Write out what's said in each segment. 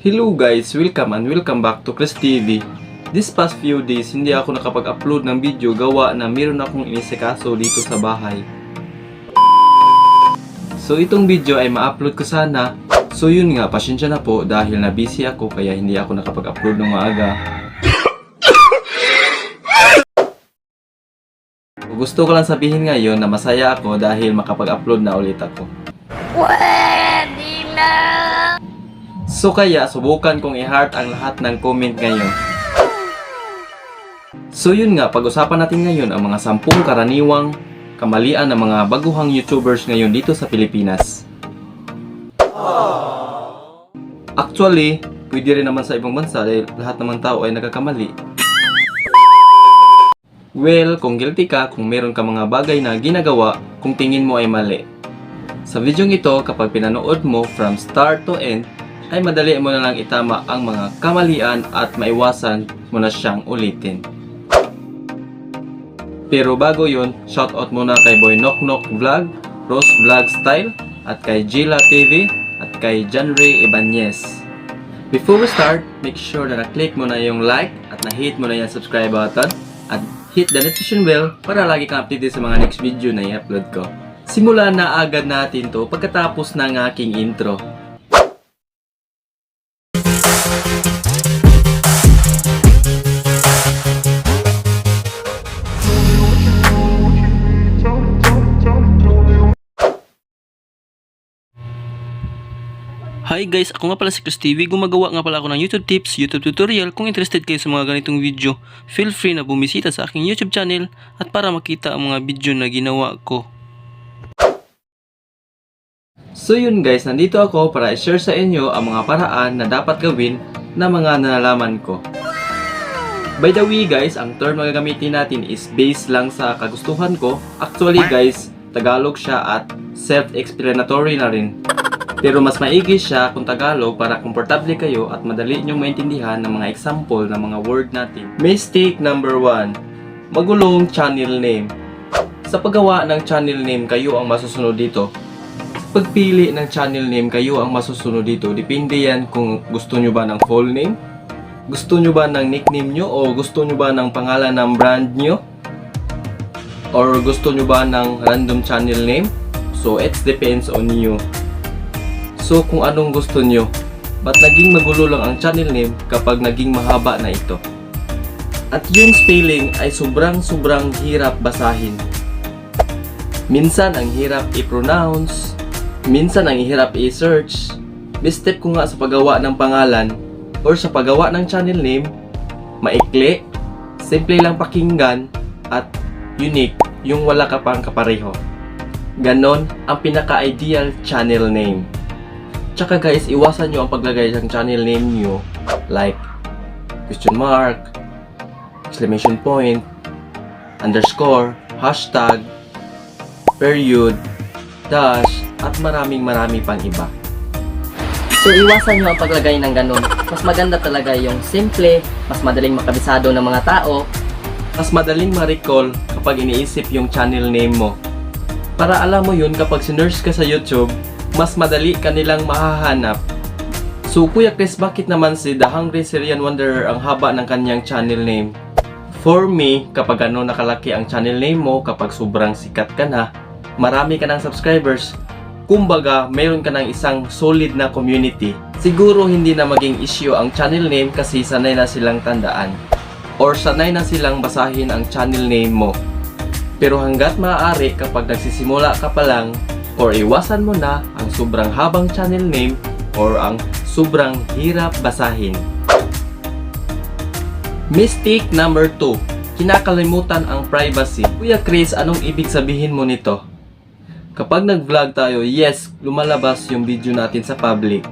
Hello guys, welcome back to Chris TV. This past few days, hindi ako nakapag-upload ng video gawa na meron akong inisikaso dito sa bahay. So itong video ay ma-upload ko sana. So yun nga, pasensya na po dahil na busy ako kaya hindi ako nakapag-upload ng maaga. Gusto ko lang sabihin ngayon na masaya ako dahil makapag-upload na ulit ako. So kaya subukan kong i-heart ang lahat ng comment ngayon. So yun nga, pag-usapan natin ngayon ang mga 10 karaniwang kamalian ng mga baguhang YouTubers ngayon dito sa Pilipinas. Actually, pwede rin naman sa ibang bansa dahil lahat naman tao ay nagkakamali. Well, kung guilty ka, kung meron ka mga bagay na ginagawa, kung tingin mo ay mali. Sa video ito, kapag pinanood mo from start to end, ay madali mo na lang itama ang mga kamalian at maiwasan mo na siyang ulitin. Pero bago yun, shoutout muna kay Boy Knock Knock Vlog, Rose Vlog Style, at kay Gila TV, at kay Janray Ibanez. Before we start, make sure na na-click mo na yung like at na-hit mo na yung subscribe button at hit the notification bell para lagi kang updated sa mga next video na i-upload ko. Simulan na agad natin to pagkatapos ng aking intro. Hi guys, ako nga pala si Chris TV. Gumagawa nga pala ako ng YouTube tips, YouTube tutorial. Kung interested kayo sa mga ganitong video, feel free na bumisita sa aking YouTube channel at para makita ang mga video na ginawa ko. So yun guys, nandito ako para i-share sa inyo ang mga paraan na dapat gawin na mga nalalaman ko. By the way guys, ang term na gagamitin natin is based lang sa kagustuhan ko. Actually guys, Tagalog siya at self-explanatory na rin. Pero mas maigi siya kung Tagalog para komportable kayo at madali nyong maintindihan ng mga example ng mga word natin. Mistake number 1. Magulong channel name. Sa paggawa ng channel name, kayo ang masusunod dito. Sa pagpili ng channel name, kayo ang masusunod dito. Depende yan kung gusto nyo ba ng full name, gusto nyo ba ng nickname nyo, o gusto nyo ba ng pangalan ng brand nyo, or gusto nyo ba ng random channel name. So it depends on you. So kung anong gusto nyo, ba't naging magulo lang ang channel name kapag naging mahaba na ito? At yung spelling ay sobrang hirap basahin. Minsan ang hirap i-pronounce, minsan ang hirap i-search. Mistake ko nga sa paggawa ng pangalan or sa paggawa ng channel name, maikli, simple lang pakinggan, at unique, yung wala ka pang kapareho. Ganon ang pinaka-ideal channel name. Tsaka guys, iwasan nyo ang paglagay ng channel name nyo like question mark, exclamation point, underscore, hashtag, period, dash, at marami pang iba. So iwasan nyo ang paglagay ng ganun. Mas maganda talaga yung simple, mas madaling makabisado ng mga tao, Mas madaling ma-recall kapag iniisip yung channel name mo. Para alam mo yun kapag sinearch ka sa YouTube, mas madali kanilang mahahanap. So Kuya Chris, bakit naman si The Hungry Syrian Wanderer ang haba ng kanyang channel name? For me, kapag nakalaki ang channel name mo, kapag sobrang sikat ka na, marami ka ng subscribers, kumbaga mayroon ka ng isang solid na community, siguro hindi na maging issue ang channel name kasi sanay na silang tandaan or sanay na silang basahin ang channel name mo. Pero hanggat maaari kapag nagsisimula ka pa lang, or iwasan mo na ang sobrang habang channel name or ang sobrang hirap basahin. Mistake number 2. Kinakalimutan ang privacy. Kuya Chris, anong ibig sabihin mo nito? Kapag nag-vlog tayo, yes, lumalabas yung video natin sa public,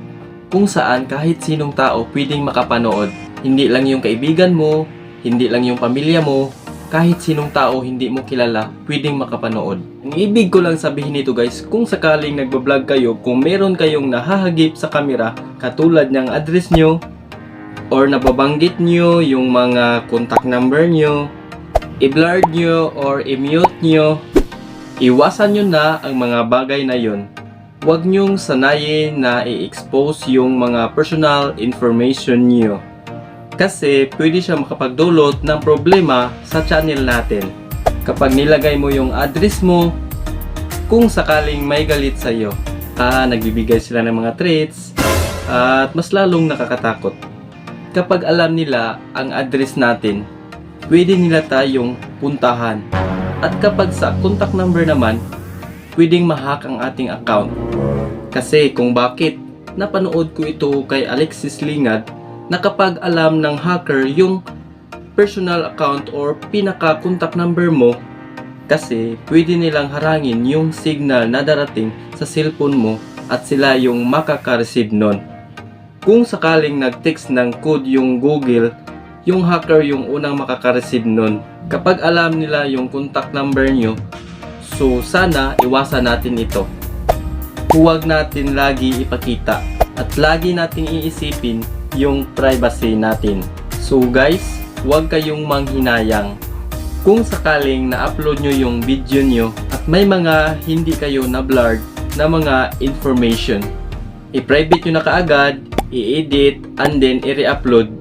kung saan kahit sinong tao pwedeng makapanood. Hindi lang yung kaibigan mo, hindi lang yung pamilya mo, kahit sinong tao hindi mo kilala, pwedeng makapanood. Ang ibig ko lang sabihin nito guys, kung sakaling nagbablog kayo, kung meron kayong nahahagip sa camera, katulad ng address nyo, or nababanggit nyo yung mga contact number nyo, i-blur nyo or i-mute nyo, iwasan nyo na ang mga bagay na yon. Huwag nyong sanayin na i-expose yung mga personal information nyo. Kasi pwede siya makapagdulot ng problema sa channel natin. Kapag nilagay mo yung address mo, kung sakaling may galit sa'yo, nagbibigay sila ng mga threats, at mas lalong nakakatakot. Kapag alam nila ang address natin, pwede nila tayong puntahan. At kapag sa contact number naman, pwedeng ma-hack ang ating account. Kasi kung bakit, napanood ko ito kay Alexis Lingad na kapag alam ng hacker yung personal account or pinaka-contact number mo, kasi pwede nilang harangin yung signal na darating sa cellphone mo at sila yung makaka-receive nun. Kung sakaling nag-text ng code yung Google, yung hacker yung unang makaka-receive nun. Kapag alam nila yung contact number nyo, so sana iwasan natin ito. Huwag natin lagi ipakita at lagi nating iisipin yung privacy natin. So guys, huwag kayong manghinayang. Kung sakaling na-upload nyo yung video nyo at may mga hindi kayo na-blurred na mga information, i-private nyo na kaagad, i-edit, and then i-re-upload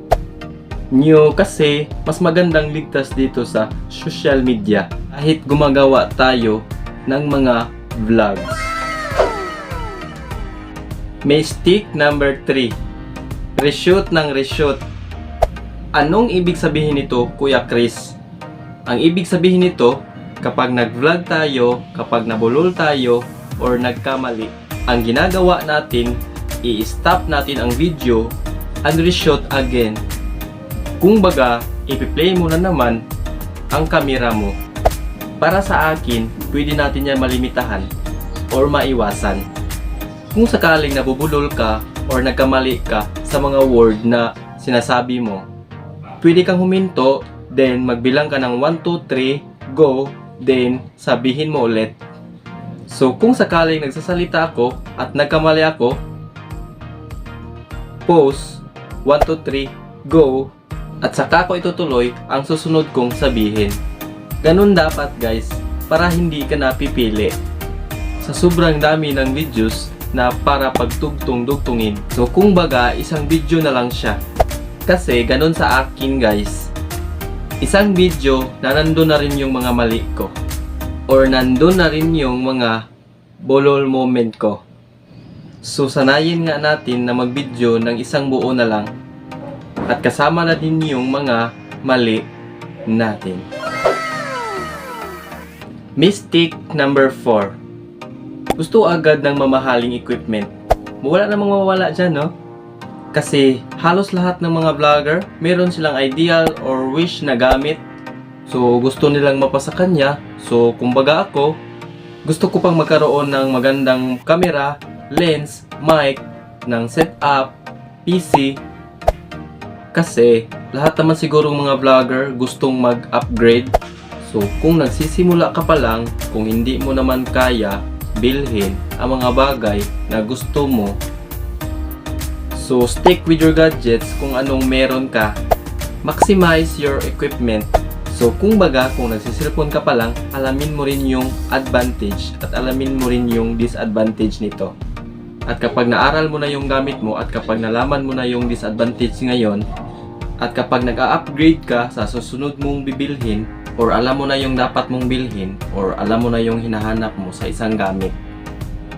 nyo kasi mas magandang ligtas dito sa social media kahit gumagawa tayo ng mga vlogs. Mistake number 3. Reshoot ng reshoot. Anong ibig sabihin nito, Kuya Chris? Ang ibig sabihin nito, kapag nag-vlog tayo, kapag nabulol tayo, or nagkamali, ang ginagawa natin, i-stop natin ang video and reshoot again. Kung baga, ipi-play mo na naman ang kamera mo. Para sa akin, pwede natin yan malimitahan or maiwasan. Kung sakaling nabubulol ka or nagkamali ka sa mga word na sinasabi mo, pwede kang huminto, then magbilang ka ng 1, 2, 3, go, then sabihin mo ulit. So kung sakaling nagsasalita ako at nagkamali ako, pause, 1, 2, 3, go, at saka ko itutuloy ang susunod kong sabihin. Ganun dapat guys, para hindi ka napipili sa sobrang dami ng videos na para pagtugtong-dugtungin. So kung baga, isang video na lang siya. Kasi ganun sa akin guys, isang video na nandun na rin yung mga mali ko or nandun na rin yung mga bolol moment ko. So sanayin nga natin na mag-video ng isang buo na lang at kasama na din yung mga mali natin. Mistake number 4. Gusto agad ng mamahaling equipment. Wala namang mawawala dyan, no? Kasi halos lahat ng mga vlogger, meron silang ideal or wish na gamit. So gusto nilang mapasa kanya. So kumbaga ako, gusto ko pang magkaroon ng magandang camera, lens, mic, ng setup, PC. Kasi lahat naman sigurong mga vlogger gustong mag-upgrade. So kung nagsisimula ka pa lang, kung hindi mo naman kaya bilhin ang mga bagay na gusto mo, so stick with your gadgets kung anong meron ka. Maximize your equipment. So kung baga, kung nagsisilpon ka pa lang, alamin mo rin yung advantage at alamin mo rin yung disadvantage nito. At kapag naaral mo na yung gamit mo at kapag nalaman mo na yung disadvantage ngayon, at kapag nag-a-upgrade ka sa susunod mong bibilhin, or alam mo na yung dapat mong bilhin, or alam mo na yung hinahanap mo sa isang gamit.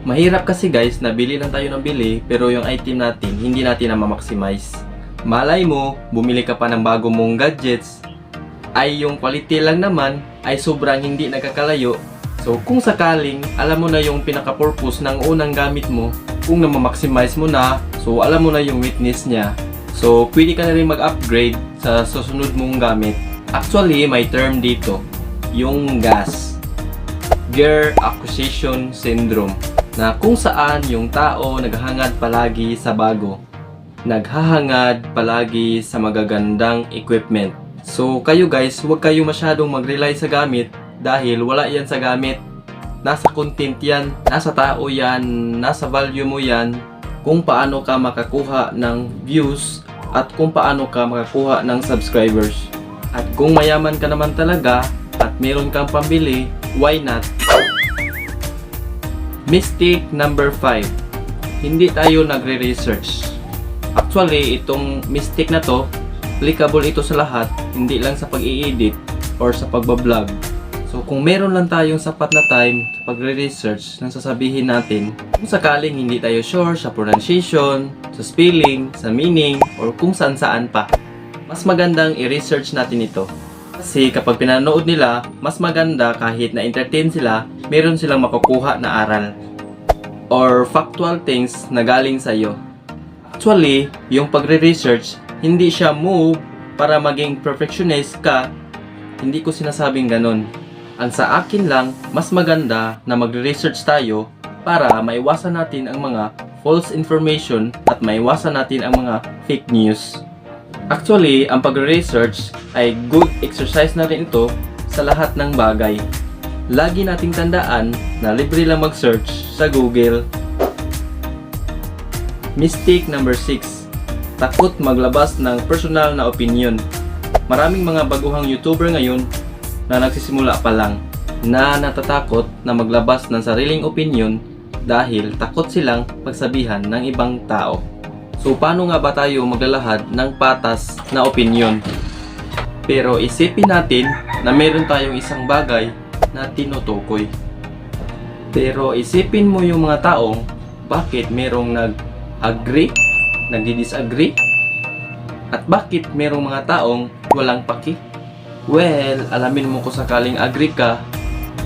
Mahirap kasi guys, nabili lang tayo ng bili, pero yung item natin, hindi natin na ma-maximize. Malay mo, bumili ka pa ng bago mong gadgets, ay yung quality lang naman, ay sobrang hindi nagkakalayo. So kung sakaling, alam mo na yung pinaka-purpose ng unang gamit mo, kung na-maximize mo na, so alam mo na yung weakness niya, so pwede ka na rin mag-upgrade sa susunod mong gamit. Actually, may term dito, yung GAS, Gear Acquisition Syndrome, na kung saan yung tao naghahangad palagi sa bago, naghahangad palagi sa magagandang equipment. So kayo guys, huwag kayo masyadong mag-rely sa gamit dahil wala yan sa gamit. Nasa content yan, nasa tao yan, nasa value mo yan, kung paano ka makakuha ng views at kung paano ka makakuha ng subscribers. At kung mayaman ka naman talaga at meron kang pambili, why not? Mistake number 5. Hindi tayo nagre-research. Actually, itong mistake na to, applicable ito sa lahat, hindi lang sa pag-i-edit or sa pagbablog. So, kung meron lang tayong sapat na time sa pagre-research ng sasabihin natin, kung sakaling hindi tayo sure sa pronunciation, sa spelling, sa meaning, or kung saan-saan pa, mas magandang i-research natin ito. Kasi kapag pinanood nila, mas maganda kahit na-entertain sila, meron silang makukuha na aral or factual things na galing sa'yo. Actually, yung pagre-research, hindi siya move para maging perfectionist ka. Hindi ko sinasabing ganun. Ang sa akin lang, mas maganda na magre-research tayo para maiwasan natin ang mga false information at maiwasan natin ang mga fake news. Actually, ang pagre-research ay good exercise na rin ito sa lahat ng bagay. Lagi nating tandaan na libre lang mag-search sa Google. Mistake number 6. Takot maglabas ng personal na opinion. Maraming mga baguhang YouTuber ngayon na nagsisimula pa lang na natatakot na maglabas ng sariling opinion dahil takot silang pagsabihan ng ibang tao. So paano nga ba tayo maglalahad ng patas na opinion? Pero isipin natin na meron tayong isang bagay na tinutukoy. Pero isipin mo yung mga taong bakit merong nag-agree, nagdi-disagree, at bakit merong mga taong walang paki? Well, alamin mo kung sakaling agree ka,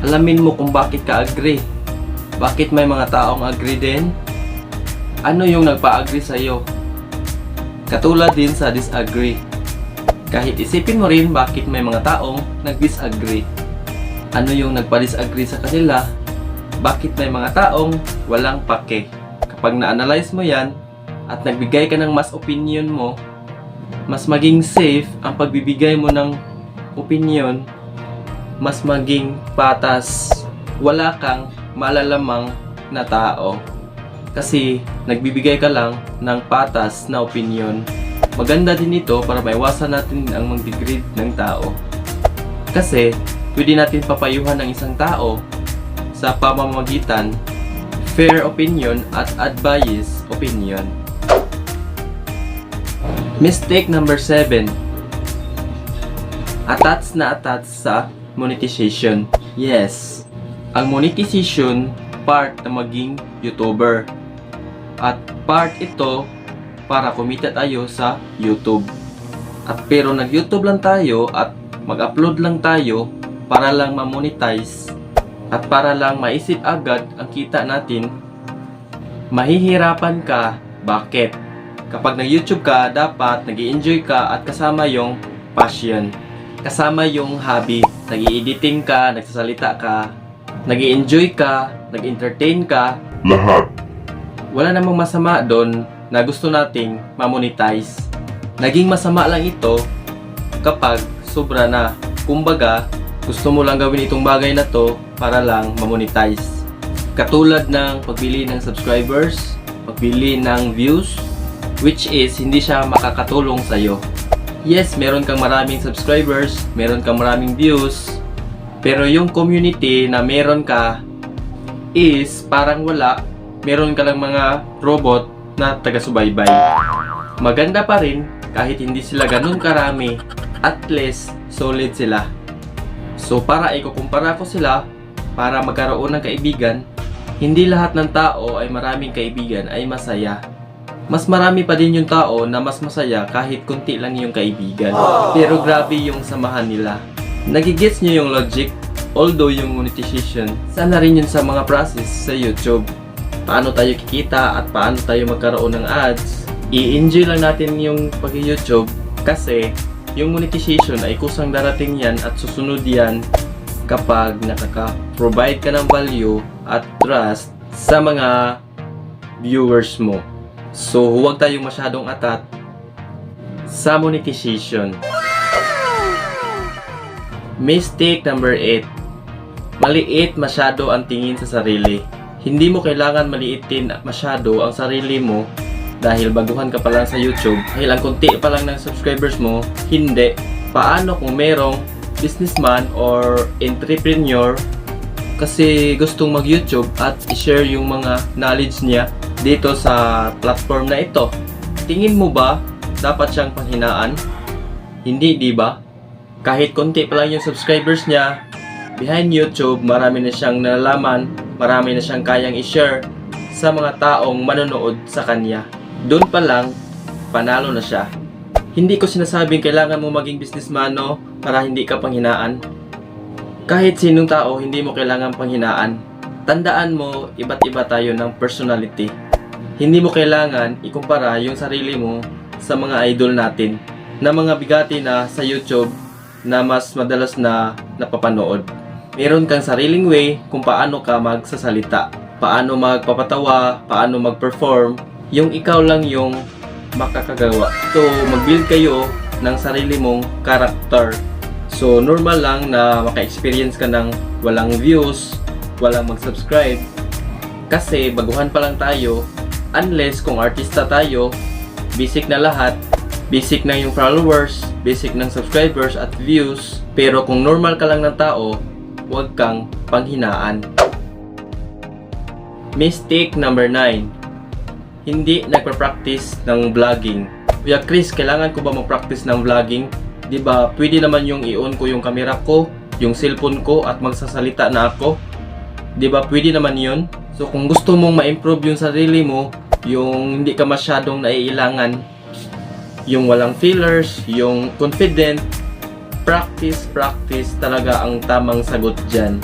alamin mo kung bakit ka agree. Bakit may mga taong agree din? Ano yung nagpa-agree sa'yo? Katulad din sa disagree. Kahit isipin mo rin bakit may mga taong nag-disagree. Ano yung nagpa-disagree sa kanila? Bakit may mga taong walang pake? Kapag na-analyze mo yan at nagbigay ka ng mas opinion mo, mas maging safe ang pagbibigay mo ng opinion, mas maging patas. Wala kang malalamang na tao. Kasi nagbibigay ka lang ng patas na opinion. Maganda din ito para maiwasan natin ang mag-degrade ng tao. Kasi pwede natin papayuhan ng isang tao sa pamamagitan fair opinion at advice opinion. Mistake number 7. Attach na attach sa monetization. Yes, ang monetization part na maging YouTuber. At part ito para kumita tayo sa YouTube. At pero nag-YouTube lang tayo at mag-upload lang tayo para lang ma-monetize at para lang maisip agad ang kita natin, mahihirapan ka. Bakit? Kapag nag-YouTube ka, dapat nag-i-enjoy ka at kasama yung passion. Kasama yung hobby. Nag-i-editing ka, nagsasalita ka, nag-i-enjoy ka, nag-entertain ka. Lahat. Wala namang masama doon na gusto nating ma-monetize. Naging masama lang ito kapag sobra na. Kumbaga, gusto mo lang gawin itong bagay na to para lang ma-monetize. Katulad ng pagbili ng subscribers, pagbili ng views, which is hindi siya makakatulong sa'yo. Yes, meron kang maraming subscribers, meron kang maraming views, pero yung community na meron ka is parang wala. Meron ka lang mga robot na taga-subaybay. Maganda pa rin kahit hindi sila ganun karami, at least solid sila. So para ikukumpara ko sila, para magkaroon ng kaibigan, hindi lahat ng tao ay maraming kaibigan ay masaya. Mas marami pa din yung tao na mas masaya kahit kunti lang yung kaibigan. Pero grabe yung samahan nila. Nagigets nyo yung logic? Although yung monetization, sana rin yun sa mga process sa YouTube. Paano tayo kikita at paano tayo magkaroon ng ads. I-enjoy lang natin yung pag-YouTube kasi yung monetization ay kusang darating yan at susunod yan kapag nakaka-provide ka ng value at trust sa mga viewers mo. So huwag tayong masyadong atat sa monetization. Mistake number 8. Maliit masyado ang tingin sa sarili. Hindi mo kailangan maliitin masyado ang sarili mo dahil baguhan ka pa lang sa YouTube, dahil ang konti pa lang ng subscribers mo. Hindi. Paano kung merong businessman or entrepreneur kasi gustong mag-YouTube at i-share yung mga knowledge niya dito sa platform na ito. Tingin mo ba dapat siyang panghinaan? Hindi, di ba? Kahit konti pa lang yung subscribers niya, behind YouTube, marami na siyang nalalaman, marami na siyang kayang i-share sa mga taong manonood sa kanya. Doon pa lang, panalo na siya. Hindi ko sinasabing kailangan mo maging businessman para hindi ka panghinaan. Kahit sinong tao, hindi mo kailangan panghinaan. Tandaan mo, iba't iba tayo ng personality. Hindi mo kailangan ikumpara yung sarili mo sa mga idol natin na mga bigati na sa YouTube na mas madalas na napapanood. Meron kang sariling way kung paano ka magsasalita, paano magpapatawa, paano mag-perform. Yung ikaw lang yung makakagawa. So, mag-build kayo ng sarili mong character. So, normal lang na maka-experience ka ng walang views, walang mag-subscribe. Kasi, baguhan pa lang tayo. Unless kung artista tayo, basic na lahat. Basic na yung followers, basic ng subscribers at views. Pero kung normal ka lang ng tao, huwag kang panghinaan. Mistake number 9. Hindi nagpa-practice ng vlogging. Kuya Chris, kailangan ko ba mag-practice ng vlogging? Diba, pwede naman yung i-on ko yung camera ko, yung cellphone ko at magsasalita na ako. Diba, pwede naman yun? So kung gusto mong ma-improve yung sarili mo, yung hindi ka masyadong naiilangan, yung walang fillers, yung confident, practice talaga ang tamang sagot dyan.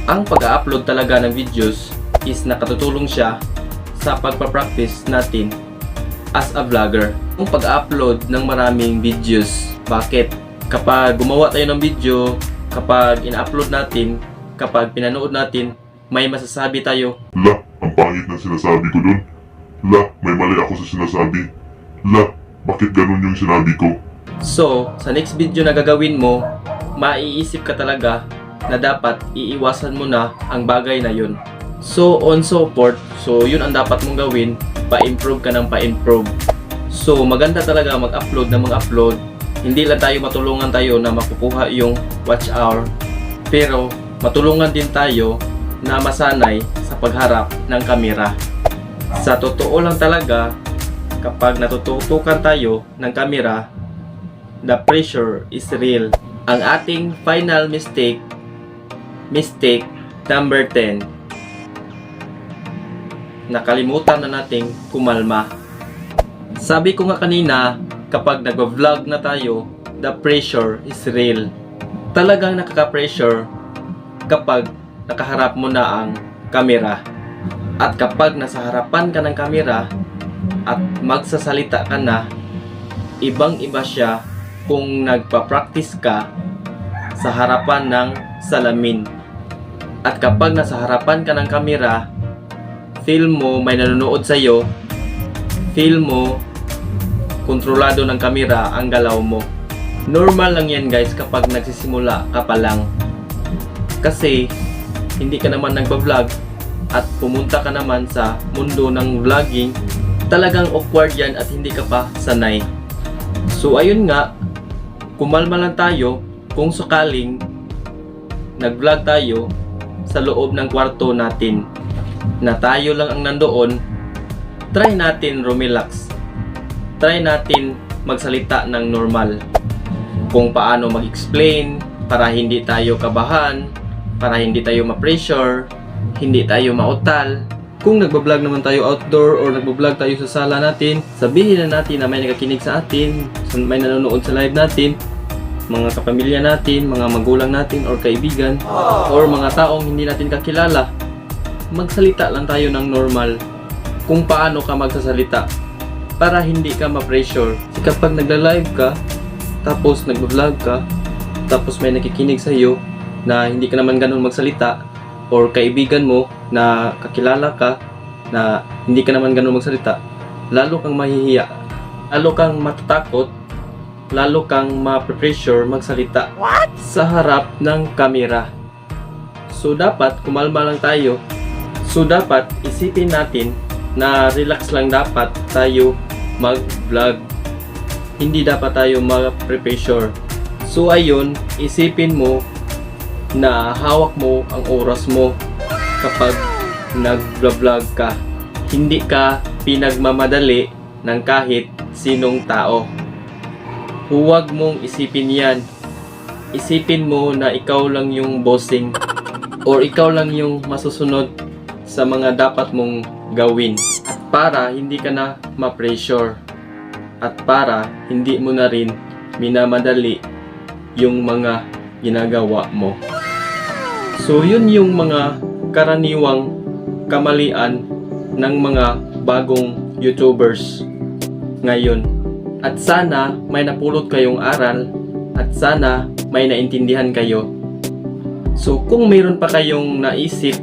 Ang pag-upload talaga ng videos is nakatutulong siya sa pagpa-practice natin as a vlogger. Yung pag-upload ng maraming videos. Bakit? Kapag gumawa tayo ng video, kapag ina-upload natin, kapag pinanood natin, may masasabi tayo. La, ang pangit ng sinasabi ko dun. La, may mali ako sa sinasabi. La, bakit ganun yung sinabi ko? So, sa next video na gagawin mo, maiisip ka talaga na dapat iiwasan mo na ang bagay na yun. So, on so forth, so yun ang dapat mong gawin, pa-improve ka ng pa-improve. So, maganda talaga mag-upload na mag-upload. Hindi lang tayo matulungan tayo na makukuha yung watch hour, pero matulungan din tayo na masanay sa pagharap ng kamera. Sa totoo lang talaga, kapag natututukan tayo ng kamera, the pressure is real. Ang ating final mistake number 10. Nakalimutan na nating kumalma. Sabi ko nga kanina, kapag nag-vlog na tayo, the pressure is real. Talagang nakaka-pressure kapag nakaharap mo na ang kamera. At kapag nasa harapan ka ng kamera at magsasalita ka na, ibang-iba siya kung nagpa-practice ka sa harapan ng salamin. At kapag nasa harapan ka ng kamera, feel mo may nanonood sa'yo, feel mo kontrolado ng kamera ang galaw mo. Normal lang yan guys kapag nagsisimula ka pa lang. Kasi hindi ka naman nagpa-vlog at pumunta ka naman sa mundo ng vlogging, talagang awkward yan at hindi ka pa sanay. So ayun nga, kumalma lang tayo kung sakaling nag-vlog tayo sa loob ng kwarto natin na tayo lang ang nandoon. Try natin relax. Try natin magsalita ng normal. Kung paano mag-explain para hindi tayo kabahan, para hindi tayo ma-pressure, hindi tayo mautal. Kung nagbablog naman tayo outdoor or nagbablog tayo sa sala natin, sabihin na natin na may nagkikinig sa atin, may nanonood sa live natin, mga kapamilya natin, mga magulang natin or kaibigan, or mga taong hindi natin kakilala. Magsalita lang tayo ng normal kung paano ka magsasalita para hindi ka ma-pressure. Kasi kapag nagla-live ka, tapos nagbablog ka, tapos may nakikinig sa iyo na hindi ka naman ganun magsalita, or kaibigan mo na kakilala ka na hindi ka naman ganun magsalita, lalo kang mahihiya, lalo kang matatakot, lalo kang ma-pressure magsalita sa harap ng kamera. So dapat kumalma lang tayo. So dapat isipin natin na relax lang dapat tayo mag-vlog. Hindi dapat tayo mag-pressure. So ayun, isipin mo na hawak mo ang oras mo kapag nag-vlog ka. Hindi ka pinagmamadali ng kahit sinong tao. Huwag mong isipin yan. Isipin mo na ikaw lang yung bossing or ikaw lang yung masusunod sa mga dapat mong gawin. At para hindi ka na ma-pressure. At para hindi mo na rin minamadali yung mga ginagawa mo. So yun yung mga karaniwang kamalian ng mga bagong YouTubers ngayon. At sana may napulot kayong aral at sana may naintindihan kayo. So kung mayroon pa kayong naisip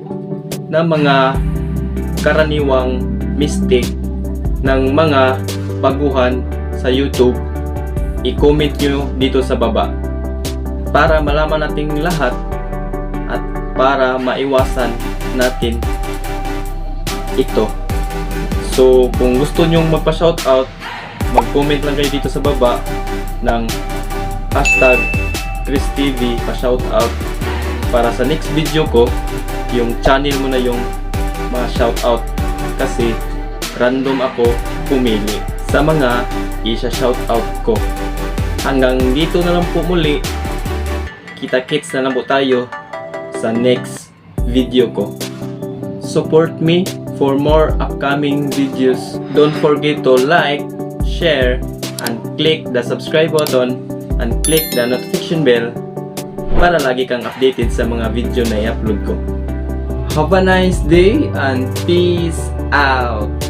na mga karaniwang mistake ng mga baguhan sa YouTube, i-comment nyo dito sa baba para malaman nating lahat at para maiwasan natin ito. So kung gusto nyong magpa-shoutout, mag-comment lang kayo dito sa baba ng hashtag ChrisTV pa-shoutout para sa next video ko, yung channel mo na yung ma-shoutout kasi random ako pumili sa mga isa-shoutout ko. Hanggang dito na lang po muli. Kita-kits na lang po tayo sa next video ko. Support me for more upcoming videos. Don't forget to like, share, and click the subscribe button and click the notification bell para lagi kang updated sa mga video na i-upload ko. Have a nice day and peace out!